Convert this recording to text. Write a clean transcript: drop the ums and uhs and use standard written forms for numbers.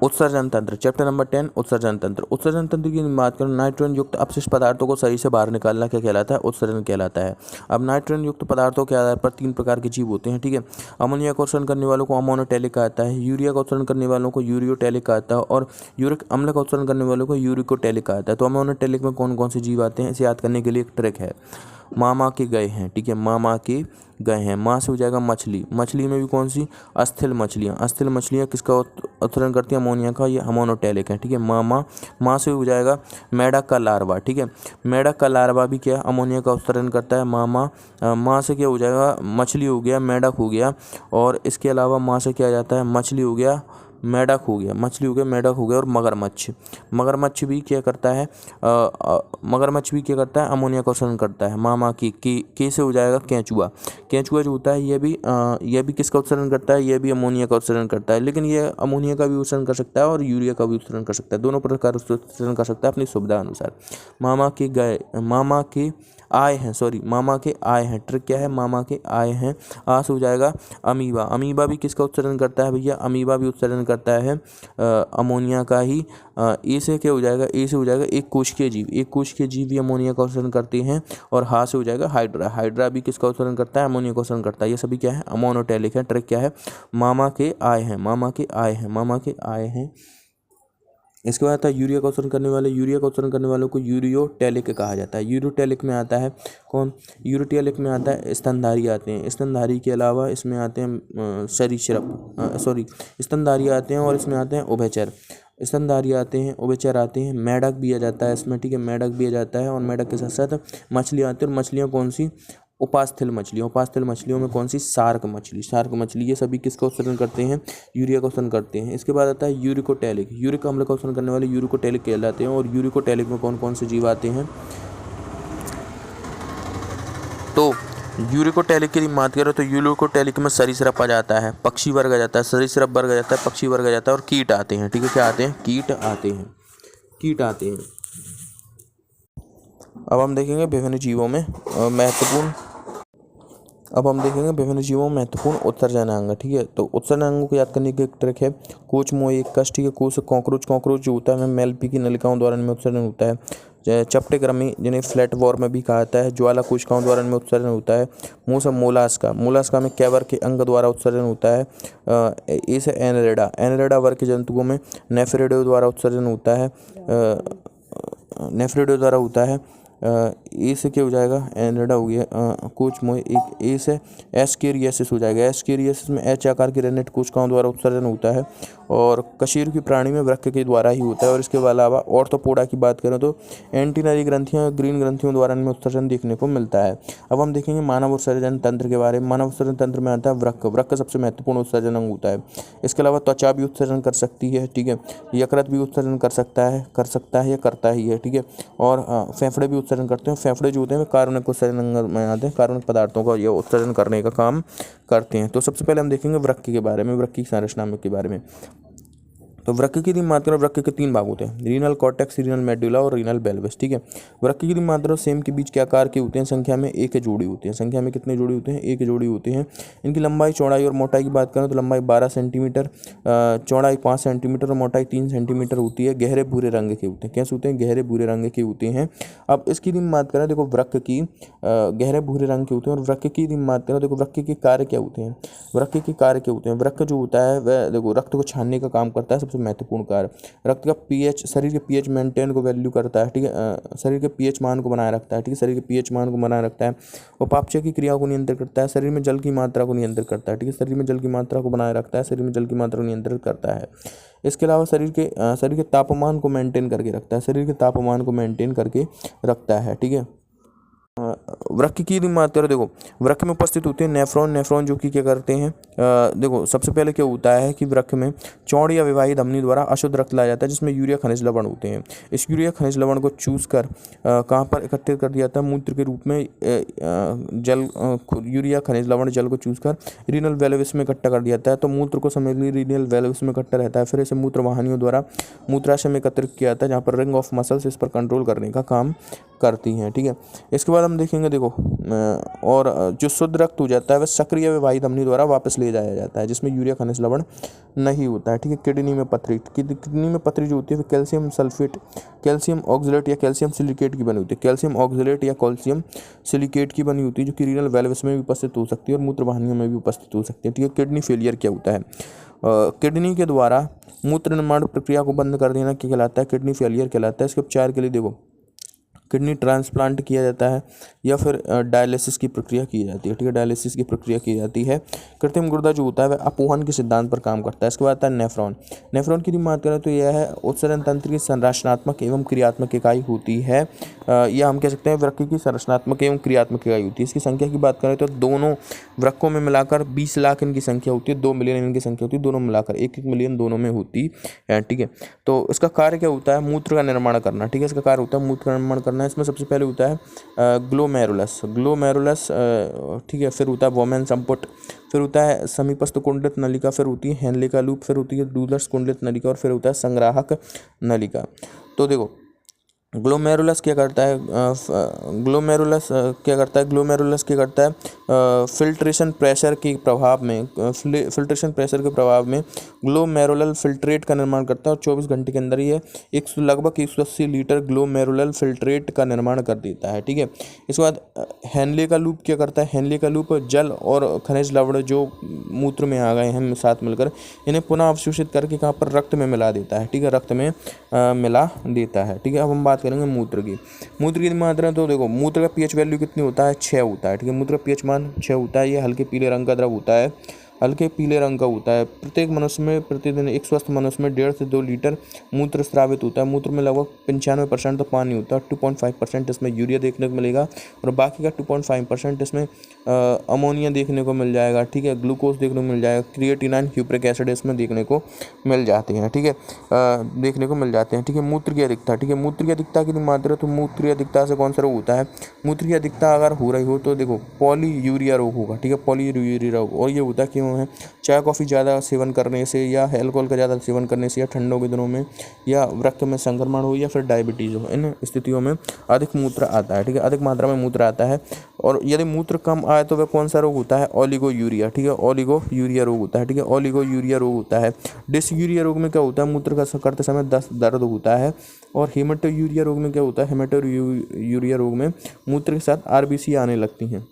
उत्सर्जन तंत्र, chapter number 10 उत्सर्जन तंत्र। उत्सर्जन तंत्र की बात करें, नाइट्रोजन युक्त अपशिष्ट पदार्थों को सही से बाहर निकालना क्या कहलाता है? उत्सर्जन कहलाता है। अब नाइट्रोजन युक्त पदार्थों के आधार पर 3 प्रकार के जीव होते हैं, ठीक है। अमोनिया का उत्सर्जन करने वालों को अमोनोटैलिक कहा जाता है, यूरिया का उत्सर्जन करने वालों को यूरियोटैलिक कहा जाता है, और यूरिक अम्ल का उत्सर्जन करने वालों को यूरिकोटैलिक कहा जाता है। तो अमोनोटैलिक में कौन कौन से जीव आते हैं, इसे याद करने के लिए एक ट्रिक है। मामा के गए हैं, ठीक है, मामा के गए हैं, माँ से हो जाएगा मछली, मछली में भी कौन सी? अस्थिल मछलियाँ, अस्थिल मछलियाँ किसका उत्सर्जन करती हैं? अमोनिया का, ये अमोनोटैलिक है, ठीक है। मामा, माँ से हो जाएगा मेढक का लार्वा, ठीक है, मेढक का लार्वा भी क्या अमोनिया का उत्सर्जन करता है। मामा, माँ से क्या हो जाएगा? मछली हो गया, मेढक हो गया, और इसके अलावा माँ से क्या आ जाता है? मछली हो गया, मेढक हो गया, मछली हो गया, मेढक हो गया, और मगरमच्छ, मगरमच्छ भी क्या करता है? मगरमच्छ भी क्या करता है? अमोनिया का उत्सर्जन करता है। मामा की के से हो जाएगा केंचुआ, केंचुआ जो होता है ये भी किसका उत्सर्जन करता है? ये भी अमोनिया का उत्सर्जन करता है, लेकिन ये अमोनिया का भी उत्सर्जन कर सकता है और यूरिया का भी उत्सर्जन कर सकता है, दोनों प्रकार उत्सर्जन कर सकता है अपनी सुविधा अनुसार। मामा के गए, मामा के आए हैं, सॉरी, मामा के आए हैं, ट्रिक क्या है? मामा के आए हैं, आ से हो जाएगा अमीबा, अमीबा भी किसका उत्सर्जन करता है भैया? अमीबा भी उत्सर्जन करता है अमोनिया का ही। ए से क्या हो जाएगा? ए से हो जाएगा एक कोशिकीय जीव, एक कोशिकीय जीव भी अमोनिया का उत्सर्जन करते हैं। और हा से हो जाएगा हाइड्रा, हाइड्रा भी किसका उत्सर्जन करता है? अमोनिया का उत्सर्जन करता है। ये सभी क्या है? अमोनोटैलिक है। ट्रिक क्या है? मामा के आए हैं, मामा के आए हैं, मामा के आए हैं। इसके बाद आता है यूरिया का उत्सर्जन करने वाले, यूरिया का उत्सर्जन करने वालों को यूरियोटैलिक कहा जाता है। यूरियोटैलिक में आता है कौन? यूरियोटैलिक में आता है स्तनधारी आते हैं, स्तनधारी के अलावा इसमें आते हैं सरीसृप, सॉरी, स्तनधारी आते हैं, और इसमें आते हैं उभयचर, स्तनधारी आते हैं, उभयचर आते हैं, मेढक भी आ जाता है इसमें, ठीक है, मेढक भी आ जाता है, और मेढक के साथ साथ मछलियाँ आती हैं। और मछलियाँ कौन सी? उपास्थल मछलियों, उपास्थल मछलियों में कौन सी? शार्क मछली, शार्क मछली, ये सभी किसका उत्सर्जन करते हैं? यूरिया का उत्सर्जन करते हैं। इसके बाद आता है यूरिकोटैलिक, यूरिक अम्ल का उत्सर्जन करने वाले यूरिकोटैलिक कहलाते हैं। और यूरिकोटैलिक में कौन कौन से जीव आते हैं? तो यूरिकोटैलिक की बात करें तो यूरिकोटैलिक में सरीसृप आ जाता है, पक्षी वर्ग आ जाता है, सरीसृप वर्ग आ जाता है, पक्षी वर्ग आ जाता है, और कीट आते हैं, ठीक है, क्या आते हैं? कीट आते हैं, कीट आते हैं। अब हम देखेंगे विभिन्न जीवों में महत्वपूर्ण उत्सर्जनांग, ठीक है। तो उत्सर्जनांगों को याद करने की एक ट्रिक है, कोच मोए एक कष्ट, ठीक है, कोच कॉकरोच, कॉकरोच जो होता है मेलपी की नलिकाओं द्वारा इनमें उत्सर्जन होता है। चपटे क्रमी जिन्हें फ्लैट वॉर्म में भी कहा जाता है, ज्वाला कोशिकाओं द्वारा इनमें उत्सर्जन होता है। मूसम मोलास्का, मोलास्का में कैवर के अंग द्वारा उत्सर्जन होता है। इस एनरेडा, एनरेडा वर्ग के जंतुओं में नेफ्रेडो द्वारा उत्सर्जन होता है, नेफ्रेडो द्वारा होता है। ए से क्या हो जाएगा? एनरेडा हो गया, कोच मोए एक ए से एस्केरियासिस हो जाएगा, एस्केरियासिस में एच आकार की रेनेट कोशिकाओं द्वारा उत्सर्जन होता है, और कशेरुकी प्राणी में वृक्क के द्वारा ही होता है। और इसके अलावा ऑर्थोपोडा की बात करें तो एंटीनरी ग्रंथियां, ग्रीन ग्रंथियों द्वारा इनमें उत्सर्जन देखने को मिलता है। अब हम देखेंगे मानव उत्सर्जन तंत्र के बारे में। मानव उत्सर्जन तंत्र में आता है वृक्क, वृक्क सबसे महत्वपूर्ण उत्सर्जन अंग होता है। इसके अलावा त्वचा भी उत्सर्जन कर सकती है, ठीक है, यकृत भी उत्सर्जन कर सकता है या करता ही है, ठीक है, और फेफड़े भी उत्सर्जन करते हैं। फेफड़े जो होते हैं कार्बनिक उत्सर्जन अंग में आते हैं, कार्बनिक पदार्थों का ये उत्सर्जन करने का काम करते हैं। तो सबसे पहले हम देखेंगे वृक्क के बारे में, वृक्क की संरचना के बारे में। तो वृक्क की मात्रा, वृक्क के 3 भाग होते हैं, रीनल कॉर्टेक्स, रीनल मेडुला और रीनल बेल्वस, ठीक है। वृक्क की मात्रा सेम के बीच के आकार के होते हैं, संख्या में 1 जोड़ी होती है। संख्या में कितने जोड़ी होते हैं? 1 जोड़ी होते हैं। इनकी लंबाई, चौड़ाई और मोटाई की बात करें तो लंबाई 12 सेंटीमीटर, चौड़ाई 5 सेंटीमीटर और मोटाई 3 सेंटीमीटर होती है। गहरे भूरे रंग के होते हैं। कैसे होते हैं? गहरे भूरे रंग के होते हैं। अब इसकी बात करें, देखो वृक्क की गहरे भूरे रंग के होते हैं। और वृक्क की बात करें, देखो वृक्क के कार्य क्या होते हैं? वृक्क के कार्य क्या होते हैं? वृक्क जो होता है वह देखो रक्त को छानने का काम करता है, सबसे महत्वपूर्ण कार्य। रक्त का पीएच, शरीर के पीएच मेंटेन को वैल्यू करता है, ठीक है, शरीर के पीएच मान को बनाए रखता है, ठीक है, शरीर के पीएच मान को बनाए रखता है। उपापचय की क्रिया को नियंत्रित करता है, शरीर में जल की मात्रा को नियंत्रित करता है, ठीक है, शरीर में जल की मात्रा को बनाए रखता है, शरीर में जल की मात्रा को नियंत्रित करता है। इसके अलावा शरीर के तापमान को मेंटेन करके रखता है, शरीर के तापमान को मेंटेन करके रखता है, ठीक है। वृक्क की बात करें, देखो वृक्क में उपस्थित होते हैं नेफ्रॉन, नेफ्रॉन जो कि क्या करते हैं, देखो सबसे पहले क्या होता है कि वृक्क में चौड़ी या विवाही धमनी द्वारा अशुद्ध रक्त लाया जाता है, जिसमें यूरिया खनिज लवण होते हैं। इस यूरिया खनिज लवण को चूस कर कहाँ पर एकत्रित कर दिया जाता है? मूत्र के रूप में जल, यूरिया खनिज लवण जल को चूस कर रीनल वेल्वस में इकट्ठा कर दिया जाता है। तो मूत्र को समझ रीनल वेल्वस में इकट्ठा रहता है, फिर इसे मूत्र वाहिनियों द्वारा मूत्राशय में एकत्रित किया जाता है, जहाँ पर रिंग ऑफ मसल्स इस पर कंट्रोल करने का काम करती हैं। ठीक है, इसके बाद हम देखेंगे देखो और जो शुद्ध रक्त हो जाता है वह सक्रिय विवाहित धमनी द्वारा वापस ले जाया जाता है, जिसमें यूरिया खनिज लवण नहीं होता है। ठीक है, किडनी में पथरी, किडनी में पथरी जो होती है कैल्शियम सल्फेट, कैल्शियम ऑक्सलेट या कैल्शियम सिलिकेट की बनी होती है, कैल्शियम ऑक्सलेट या कैल्शियम सिलिकेट की बनी होती है, जो कि रीनल वेल्व्स में भी उपस्थित हो सकती है और मूत्र वाहिनियों में भी उपस्थित हो सकती है। ठीक है, किडनी फेलियर क्या होता है, किडनी के द्वारा मूत्र निर्माण प्रक्रिया को बंद कर देना क्या कहलाता है, किडनी फेलियर कहलाता है। इसके उपचार के लिए देखो किडनी ट्रांसप्लांट किया जाता है या फिर डायलिसिस की प्रक्रिया की जाती है। ठीक है, डायलिसिस की प्रक्रिया की जाती है। कृत्रिम गुर्दा जो होता है वह अपोहन के सिद्धांत पर काम करता है। इसके बाद आता है नेफ्रॉन। नेफ्रॉन की बात करें तो यह है उत्सर्जन तंत्र की संरचनात्मक एवं क्रियात्मक इकाई होती है, या हम कह सकते हैं वृक्क की संरचनात्मक एवं क्रियात्मक इकाई होती है। इसकी संख्या की बात करें तो दोनों वृक्कों में मिलाकर 20 लाख इनकी संख्या होती है, 2 मिलियन इनकी संख्या होती है, दोनों मिलाकर 1-1 मिलियन दोनों में होती है। ठीक है, तो इसका कार्य क्या होता है, मूत्र का निर्माण करना। ठीक है, इसका कार्य होता है मूत्र का निर्माण करना। इसमें सबसे पहले होता है ग्लोमेरुलस। ठीक है, फिर होता है वोमेन संपुट, फिर होता है समीपस्थ कुंडलित नलिका, फिर होती है हेनले का लूप, फिर होती है डूलर्स कुंडलित नलिका और फिर होता है संग्राहक नलिका। तो देखो ग्लोमेरुलस क्या करता है, ग्लोमेरुलस क्या करता है फिल्ट्रेशन प्रेशर के प्रभाव में ग्लोमेरुलल फिल्ट्रेट का निर्माण करता है और 24 घंटे के अंदर ये लगभग 180 लीटर ग्लोमेरुलल फिल्ट्रेट का निर्माण कर देता है। ठीक है, इसके बाद हेनले का लूप क्या करता है, हेनले का लूप जल और खनिज लवण जो मूत्र में आ गए हैं साथ मिलकर इन्हें पुनः अवशोषित करके कहाँ पर रक्त में मिला देता है। ठीक है, रक्त में मिला देता है। ठीक है, अब हम बात करेंगे मूत्र की मात्रा। तो देखो मूत्र का पीएच वैल्यू कितनी होता है, 6 होता है। ठीक है, मूत्र का पीएच मान 6 होता है। ये हल्के पीले रंग का द्रव होता है, हल्के पीले रंग का होता है। प्रत्येक मनुष्य में प्रतिदिन एक स्वस्थ मनुष्य में 1.5 से 2 लीटर मूत्र स्रावित होता है। मूत्र में लगभग 95% तो पानी होता है, 2.5% इसमें यूरिया देखने को मिलेगा और बाकी का 2.5% इसमें अमोनिया देखने को मिल जाएगा। ठीक है, ग्लूकोज देखने को मिल जाएगा, क्रिएटिनाइन, ह्यूप्रिक एसिड इसमें देखने को मिल जाते हैं। ठीक है, देखने को मिल जाते हैं। ठीक है, मूत्र की अधिकता। ठीक है, मूत्र की अधिकता की मात्रा, तो मूत्र की अधिकता से कौन सा रोग होता है, मूत्र की अधिकता अगर हो रही हो तो देखो पॉलीयूरिया रोग होगा। ठीक है, पॉलीयूरिया रोग, और ये होता है क्यों है, चाय कॉफ़ी ज़्यादा सेवन करने से या अल्कोहल का ज़्यादा सेवन करने से या ठंडों के दिनों में या वृक्क में संक्रमण हो या फिर डायबिटीज़ हो, इन स्थितियों में अधिक मूत्र आता है। ठीक है, अधिक मात्रा में मूत्र आता है। और यदि मूत्र कम आए तो वह कौन सा रोग होता है, ओलिगोयूरिया। ठीक है, ओलिगोयूरिया रोग होता है। ठीक है, ओलिगोयूरिया रोग होता है। डिसयूरिया रोग में क्या होता है, मूत्र का करते समय दर्द होता है। और हेमेटोयूरिया रोग में क्या होता है, हेमेटोयूरिया रोग में मूत्र के साथ आरबीसी आने लगती हैं।